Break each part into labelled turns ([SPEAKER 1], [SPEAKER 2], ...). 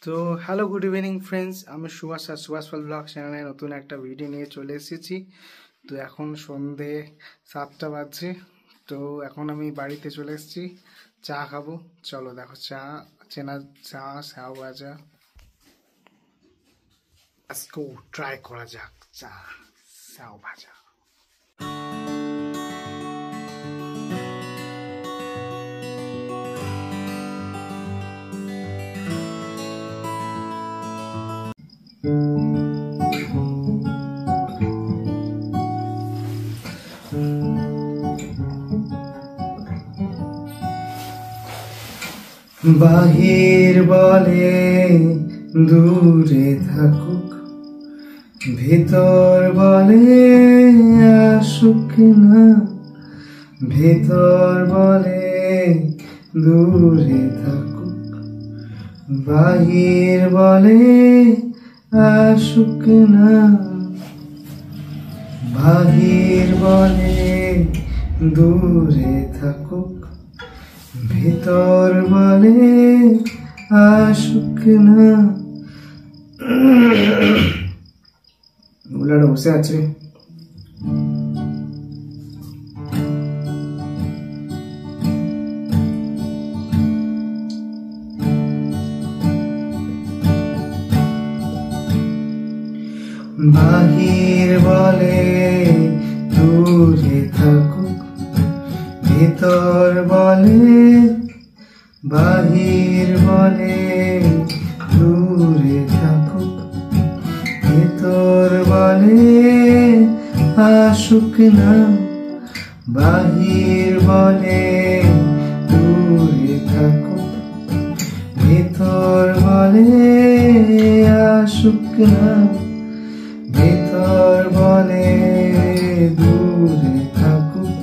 [SPEAKER 1] তো hello, good evening friends. আমি সুভাষ আর সুভাষ পাল blog চ্যানেলে নতুন একটা ভিডিও নিয়ে চলে এসেছি। তো এখন সন্ধে 7টা বাজছে। তো এখন আমি বাড়িতে চলে এসেছি, চা খাবো। চলো দেখো, চা, চেনা চা, স্যাও ভাজা, আজকেও ট্রাই করা যাক চা স্যাও ভাজা। বাহির বলে দূরে থাকুক, ভেতর বলে আসুক না। ভেতর বলে দূরে থাকুক, বাহির বলে আসুক না। বাহির বলে দূরে থাকুক, ভেতর বলে আসুক না। ওলাটা বসে আছে। বাহির বলে দূরে থাকুক, ভেতর বলে, বাহির বলে দূরে থাকুক, ভেতর বলে আসুক না। বাহির বলে দূরে থাকুক, ভেতর বলে আসুক না। ভেতর বলে দূরে থাকুক,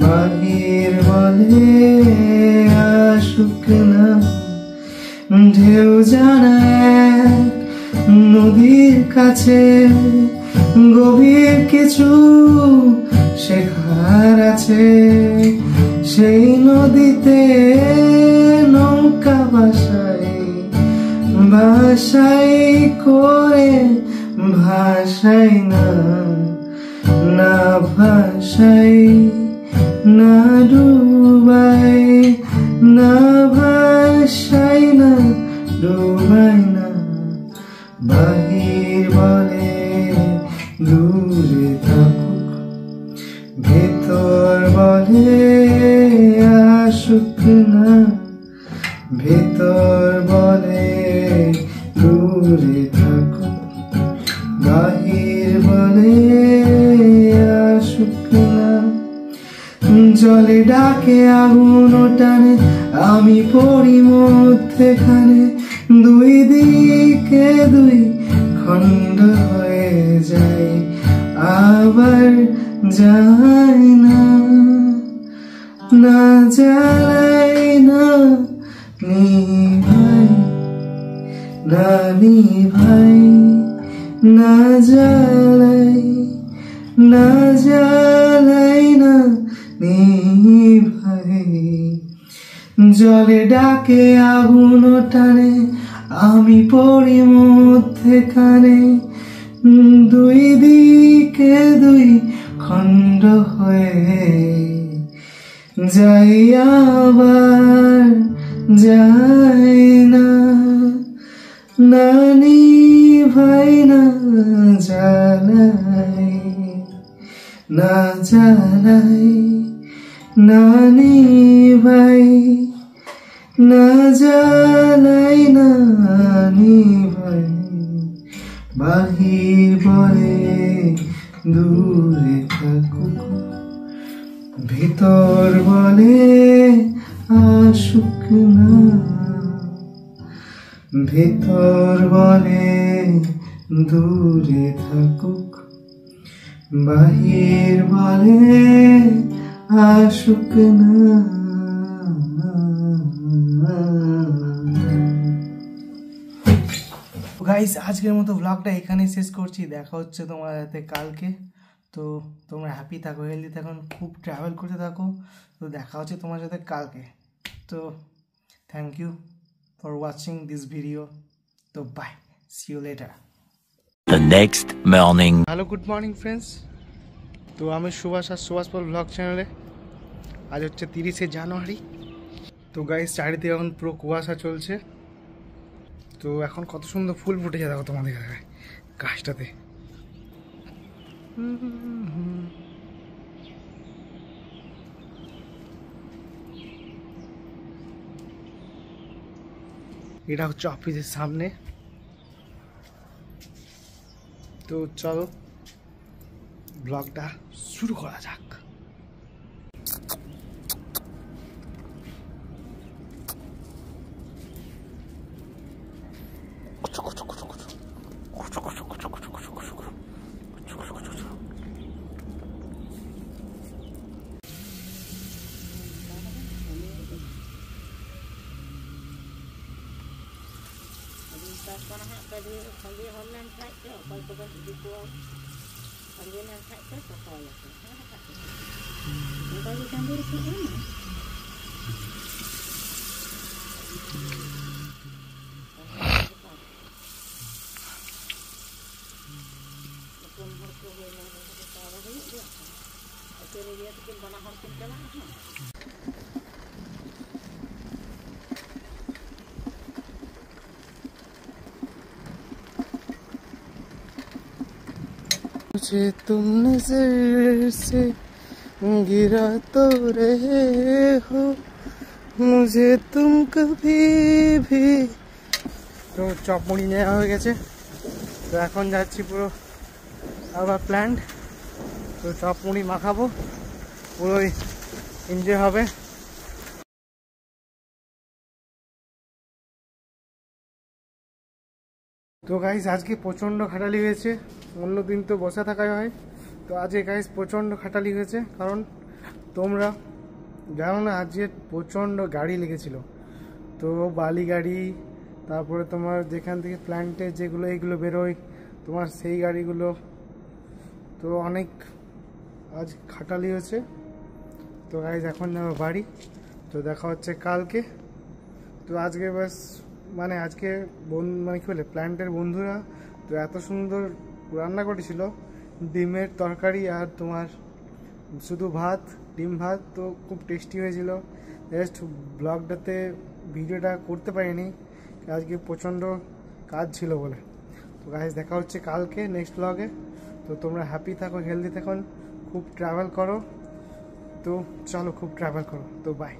[SPEAKER 1] বাহির বলে আসুক না। ঢেউ জানায় নদীর কাছে গভীর কিছু শেখার আছে। সেই নদীতে নৌকা ভাসায়, ভাসাই করে ভাসাই না, না ভাসাই, না ডুবাই, না ভাসাই, না ডুবাই না। বাহির বলে দূরে থাকুক, ভেতর বলে আসুক না। ভেতর বলে দূরে থাকুক, বাহির বলে আসুক না। জলে ডাকে আগুন টানে, আমি পড়ি মধ্যেখানে। দুই দিকে দুই খণ্ড হয়ে যায়, আবার যায় না। না জ্বালাই না নিভাই, না নিভাই, না জ্বালাই, না জ্বালাই, না নিভাই। জলে ডাকে আগুন টানে, আমি পড়ি মধ্যেখানে। দুই দিকে দুই খণ্ড হয়ে যাই, আবার যাই না। না নিভাই, না জ্বালাই, না জ্বালাই, না নিভাই, না জ্বালাই, না নিভাই। বাহির বলে দূরে থাকুক, ভেতর বলে আসুক না। ভেতর বলে দূরে থাকুক, বাহির বলে আসুক না। গাইস, আজকের মতো ব্লগটা এখানেই শেষ করছি। দেখা হচ্ছে তোমার সাথে কালকে। তো তোমরা হ্যাপি থাকো, হেলদি থাকো, খুব ট্রাভেল করতে থাকো। তো দেখা হচ্ছে তোমার সাথে কালকে। তো thank you. for watching this video. So bye, see you later.
[SPEAKER 2] The next morning.
[SPEAKER 1] Hello good morning friends, তো আমি সুভাষ আর সুভাষ পাল ব্লগ চ্যানেলে। আজ হচ্ছে 30শে জানুয়ারি। তো গাইস চারিদিকে এখন পুরো কুয়াশা চলছে। তো এখন কত সুন্দর ফুল ফুটেছে দেখো তোমাদের গাছটাতে। এটা হচ্ছে অফিসের সামনে। তো চলো ব্লগটা শুরু করা যাক। मुझे तुम नजर से गिरा तो रहे हो, मुझे तुम कभी भी। তো চপ মুড়ি নেওয়া হয়ে গেছে। তো এখন যাচ্ছি পুরো আবার প্ল্যান্ট। তো চপ মুড়ি মাখাবো, পুরোই এনজয় হবে। তো গাইস আজকে প্রচণ্ড খাটালি হয়েছে। অন্য দিন তো বসে থাকাই হয়, তো আজকে গাইস প্রচণ্ড খাটালি হয়েছে। কারণ তোমরা জানো না আজকে প্রচণ্ড গাড়ি লেগেছিল। তো বালি গাড়ি, তারপরে তোমার যেখান থেকে প্ল্যান্টে যেগুলো এইগুলো বেরোয় তোমার সেই গাড়িগুলো, তো অনেক আজ খাটালি হয়েছে। তো গাইস এখন যাবো বাড়ি। তো দেখা হচ্ছে কালকে। তো আজকে বাস মানে আজকে মানে কী বলে প্ল্যান্টের বন্ধুরা তো এত সুন্দর রান্না করেছিল, ডিমের তরকারি আর তোমার শুধু ভাত, ডিম ভাত। তো খুব টেস্টি হয়েছিল। জাস্ট ব্লগটাতে ভিডিওটা করতে পারিনি, আজকে প্রচণ্ড কাজ ছিল বলে। তো গাইস দেখা হচ্ছে কালকে নেক্সট ব্লগে। তো তোমরা হ্যাপি থাকো, হেলদি থাকো, খুব ট্রাভেল করো। তো চলো খুব ট্রাভেল করো। তো বাই।